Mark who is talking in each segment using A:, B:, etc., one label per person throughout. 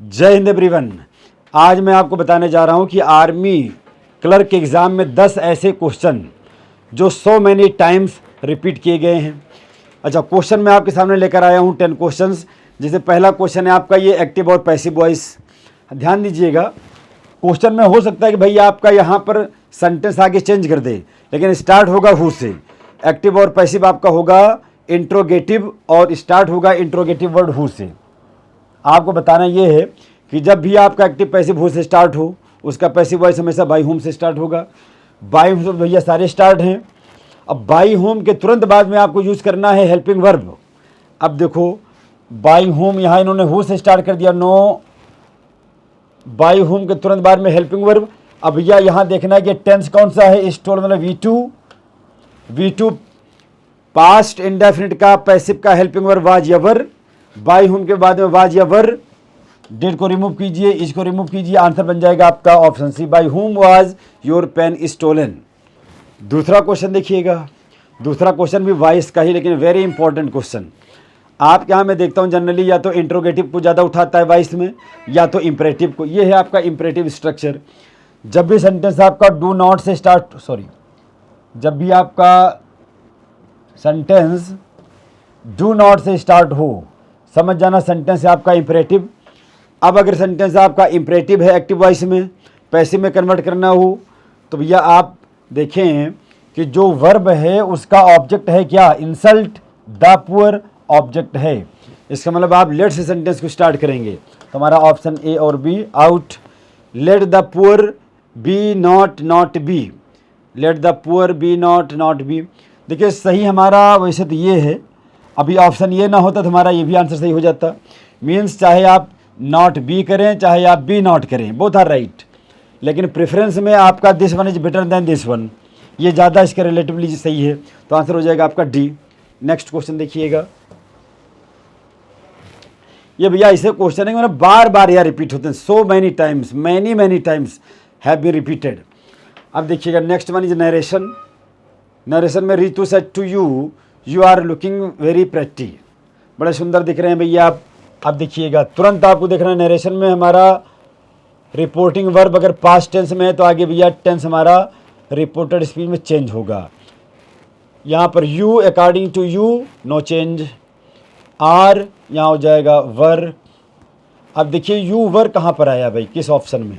A: जय हिंद एवरीवन। आज मैं आपको बताने जा रहा हूं कि आर्मी क्लर्क एग्ज़ाम में 10 ऐसे क्वेश्चन जो सो मैनी टाइम्स रिपीट किए गए हैं। अच्छा, क्वेश्चन मैं आपके सामने लेकर आया हूं 10 क्वेश्चंस। जैसे पहला क्वेश्चन है आपका ये एक्टिव और पैसिव वॉइस। ध्यान दीजिएगा, क्वेश्चन में हो सकता है कि भैया आपका यहाँ पर सेंटेंस आगे चेंज कर दे, लेकिन स्टार्ट होगा हु से। एक्टिव और पैसिव आपका होगा इंट्रोगेटिव और स्टार्ट होगा इंट्रोगेटिव वर्ड हु से। आपको बताना ये है कि जब भी आपका एक्टिव पैसिव हु से स्टार्ट हो, उसका पैसिव वॉइस हमेशा बाई होम से स्टार्ट होगा। बाई होम से भैया सारे स्टार्ट हैं। अब बाई होम के तुरंत बाद में आपको यूज़ करना है हेल्पिंग वर्ब। अब देखो, बाई होम यहाँ इन्होंने हु से स्टार्ट कर दिया, नो। बाई होम के तुरंत बाद में हेल्पिंग वर्ब। अब भैया यहाँ देखना है कि टेंस कौन सा है। स्टोल मतलब V2 पास्ट इंडेफिनिट का पैसिव का helping verb was ever. By whom के बाद में वाज एवर। डिड को रिमूव कीजिए, इसको रिमूव कीजिए, आंसर बन जाएगा आपका option C, by whom was your pen stolen. दूसरा क्वेश्चन देखिएगा, दूसरा क्वेश्चन भी वॉइस का ही, लेकिन वेरी इंपॉर्टेंट क्वेश्चन। आपके यहाँ मैं देखता हूँ जनरली या तो इंट्रोगेटिव को ज़्यादा उठाता है वॉइस में, या तो इम्परेटिव को। ये है आपका इम्परेटिव स्ट्रक्चर। जब भी सेंटेंस आपका डू नॉट से स्टार्ट, जब भी आपका सेंटेंस डू नॉट से स्टार्ट हो, समझ जाना सेंटेंस है आपका इम्परेटिव। अब अगर सेंटेंस आपका इम्परेटिव है एक्टिव वॉइस में, पैसिव में कन्वर्ट करना हो, तो भैया आप देखें कि जो वर्ब है उसका ऑब्जेक्ट है क्या, इंसल्ट द पुअर ऑब्जेक्ट है। इसका मतलब आप लेट से सेंटेंस को स्टार्ट करेंगे, तो हमारा ऑप्शन ए और B out. Let the poor be not be, let the poor be not be. देखिए सही हमारा वैसे तो ये है, अभी ऑप्शन ये ना होता तो हमारा ये भी आंसर सही हो जाता। मीन्स चाहे आप नॉट बी करें चाहे आप बी नॉट करें, बोथ आर राइट, लेकिन प्रेफरेंस में आपका this one is better than this one, ये ज़्यादा इसका रिलेटिवली सही है, तो आंसर हो जाएगा आपका डी। नेक्स्ट क्वेश्चन देखिएगा, ये भैया ऐसे क्वेश्चन है मतलब बार बार यार रिपीट होते हैं, so many times, many times have been repeated. अब देखिएगा next one is narration. Narration में Ritu said to you, you are looking very pretty, बड़े सुंदर दिख रहे हैं भैया आप। अब देखिएगा तुरंत आपको देखना है नरेशन में हमारा रिपोर्टिंग वर्ब अगर पास्ट टेंस में है तो आगे भैया टेंस हमारा रिपोर्टेड स्पीच में चेंज होगा। यहाँ पर you according to you no change, are यहाँ हो जाएगा वर। अब देखिए यू वर कहाँ पर आया भाई, किस ऑप्शन में।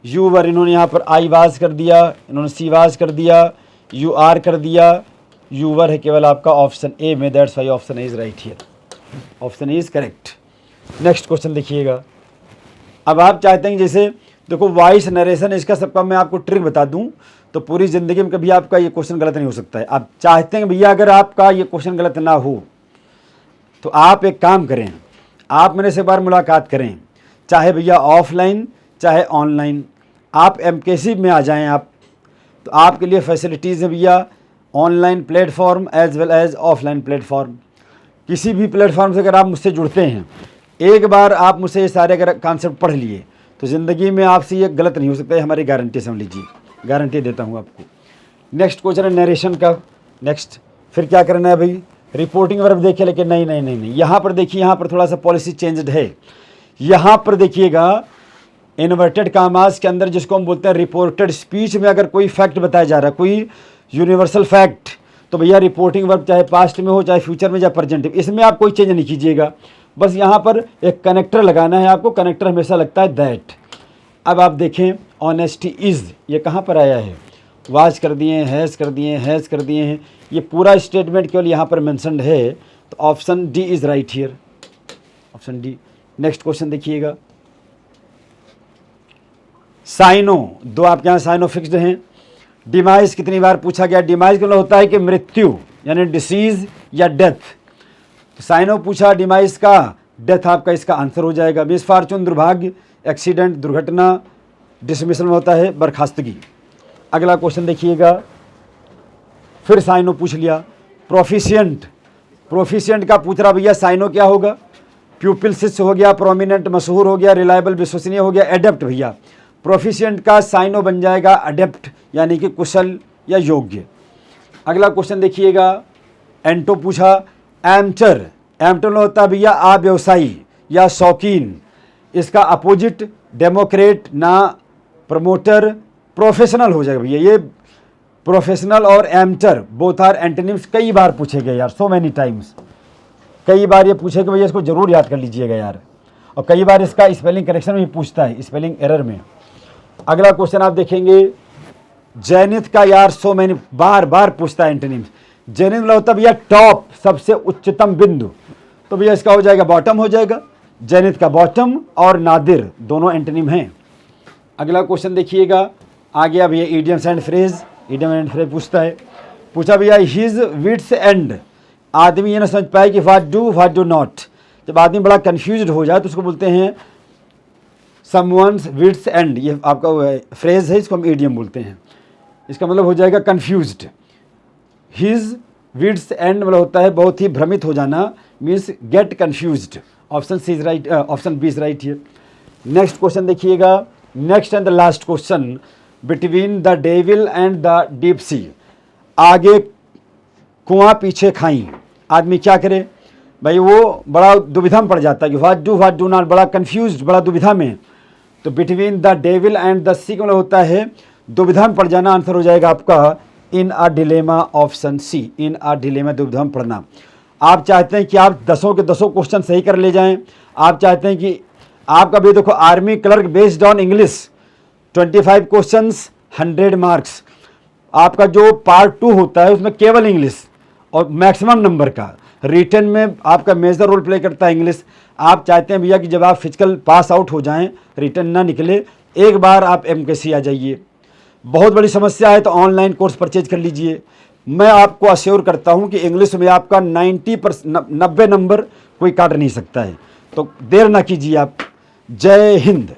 A: यू वर इन्होंने यहाँ पर आई वाज कर दिया, इन्होंने सी वाज कर दिया, यू आर कर दिया, यू वर है केवल आपका ऑप्शन ए में, that's why option A is right here, option A is correct. Next question देखिएगा। अब आप चाहते हैं जैसे देखो वॉइस नरेशन, इसका सबका मैं आपको ट्रिक बता दूं तो पूरी ज़िंदगी में कभी आपका ये क्वेश्चन गलत नहीं हो सकता है। आप चाहते हैं भैया अगर आपका ये क्वेश्चन गलत ना हो तो आप एक काम करें, आप मेरे से एक बार मुलाकात करें, चाहे भैया ऑफलाइन चाहे ऑनलाइन, आप एमकेसी में आ जाएं आप, तो आपके लिए फैसिलिटीज़ हैं भैया, online platform as well as offline platform. किसी भी प्लेटफॉर्म से अगर आप मुझसे जुड़ते हैं, एक बार आप मुझसे ये सारे अगर कॉन्सेप्ट पढ़ लिए तो ज़िंदगी में आपसे ये गलत नहीं हो सकता है, हमारी गारंटी समझ लीजिए, गारंटी देता हूँ आपको। नेक्स्ट क्वेश्चन है नरेशन का। नेक्स्ट फिर क्या करना है भाई, रिपोर्टिंग वर्ब देखिए, लेकिन नहीं, यहाँ पर देखिए, यहाँ पर थोड़ा सा पॉलिसी चेंज्ड है। यहाँ पर देखिएगा इन्वर्टेड कामास के अंदर जिसको हम बोलते हैं रिपोर्टेड स्पीच में अगर कोई फैक्ट बताया जा रहा है, कोई यूनिवर्सल फैक्ट, तो भैया रिपोर्टिंग वर्ब चाहे पास्ट में हो चाहे फ्यूचर में या प्रेजेंट में, इसमें आप कोई चेंज नहीं कीजिएगा, बस यहाँ पर एक कनेक्टर लगाना है आपको। कनेक्टर हमेशा लगता है दैट। अब आप देखें ऑनेस्टी इज़, ये कहाँ पर आया है, वाज कर दिए हैं, हैज़ कर दिए हैं, हैज़ कर दिए हैं, ये पूरा स्टेटमेंट केवल यहाँ पर मेंशन्ड है, तो option D is right here, option D. Next question देखिएगा, साइनो, दो आपके यहाँ साइनो फिक्स्ड हैं। डिमाइज कितनी बार पूछा गया, डिमाइज का मतलब होता है कि मृत्यु यानी डिसीज या डेथ, तो साइनो पूछा डिमाइज का, डेथ आपका इसका आंसर हो जाएगा। मिसफॉर्चून दुर्भाग्य, एक्सीडेंट दुर्घटना, डिसमिसल में होता है बर्खास्तगी। अगला क्वेश्चन देखिएगा, फिर साइनो पूछ लिया। प्रोफिशिएंट, प्रोफिशिएंट का पूछ रहा भैया साइनो क्या होगा, प्यूपिल शिष्य हो गया, प्रोमिनेंट मशहूर हो गया, रिलायबल विश्वसनीय हो गया, एडेप्ट भैया प्रोफिशिएंट का साइनो बन जाएगा अडेप्ट यानी कि कुशल या योग्य। अगला क्वेश्चन देखिएगा, एंटो पूछा, एमचर, एमटर होता है भैया अव्यवसायी या शौकीन, इसका अपोजिट डेमोक्रेट ना प्रमोटर, प्रोफेशनल हो जाएगा भैया। ये प्रोफेशनल और एमटर बोथ आर एंटोनिम्स कई बार पूछे गए यार, सो मैनी टाइम्स। कई बार ये पूछे कि भैया इसको जरूर याद कर लीजिएगा यार। और कई बार इसका स्पेलिंग करेक्शन में पूछता है, स्पेलिंग एरर में। अगला क्वेश्चन आप देखेंगे, जैनिथ का यार सो मैनी बार बार पूछता है एंटोनिम्स। जैनिथ मतलब होता है भैया टॉप, सबसे उच्चतम बिंदु, तो भैया इसका हो जाएगा बॉटम हो जाएगा। जैनिथ का बॉटम और नादिर दोनों एंटोनिम हैं। अगला क्वेश्चन देखिएगा, आ गया भैया idioms and phrase. Idiom and phrase पूछता है, पूछा भैया हिज विट्स एंड। आदमी ये ना समझ पाए कि व्हाट डू नॉट। जब आदमी बड़ा कंफ्यूज्ड हो जाए तो उसको बोलते हैं समवन्स विट्स एंड। ये आपका फ्रेज है, इसको हम इडियम बोलते हैं। इसका मतलब हो जाएगा कंफ्यूज्ड। हिज विट्स एंड मतलब होता है बहुत ही भ्रमित हो जाना, means get confused. Option C is right, option B is right here. Next question देखिएगा, next and the last question, between the devil and the deep sea. आगे कुआं पीछे खाई। आदमी क्या करे भाई, वो बड़ा दुविधा में पड़ जाता है कि व्हाट डू नॉट, बड़ा कंफ्यूज्ड, बड़ा दुविधा में। तो between the devil and the sea का मतलब होता है दुविधा में पड़ जाना। आंसर हो जाएगा आपका in a dilemma, option C, in a dilemma, दुविधा में पड़ना। आप चाहते हैं कि आप 10 के 10 क्वेश्चन सही कर ले जाएं। आप चाहते हैं कि आपका भी देखो army clerk based on English 25 questions 100 marks. आपका जो पार्ट 2 होता है उसमें केवल इंग्लिश और मैक्सिमम नंबर का। रिटन में आपका मेजर रोल प्ले करता है इंग्लिश। आप चाहते हैं भैया कि जब आप फिजिकल पास आउट हो जाएं, रिटन ना निकले, एक बार आप MKC आ जाइए। बहुत बड़ी समस्या है तो ऑनलाइन कोर्स परचेज कर लीजिए। मैं आपको अश्योर करता हूं कि इंग्लिश में आपका 90 नंबर कोई काट नहीं सकता है। तो देर ना कीजिए आप। जय हिंद।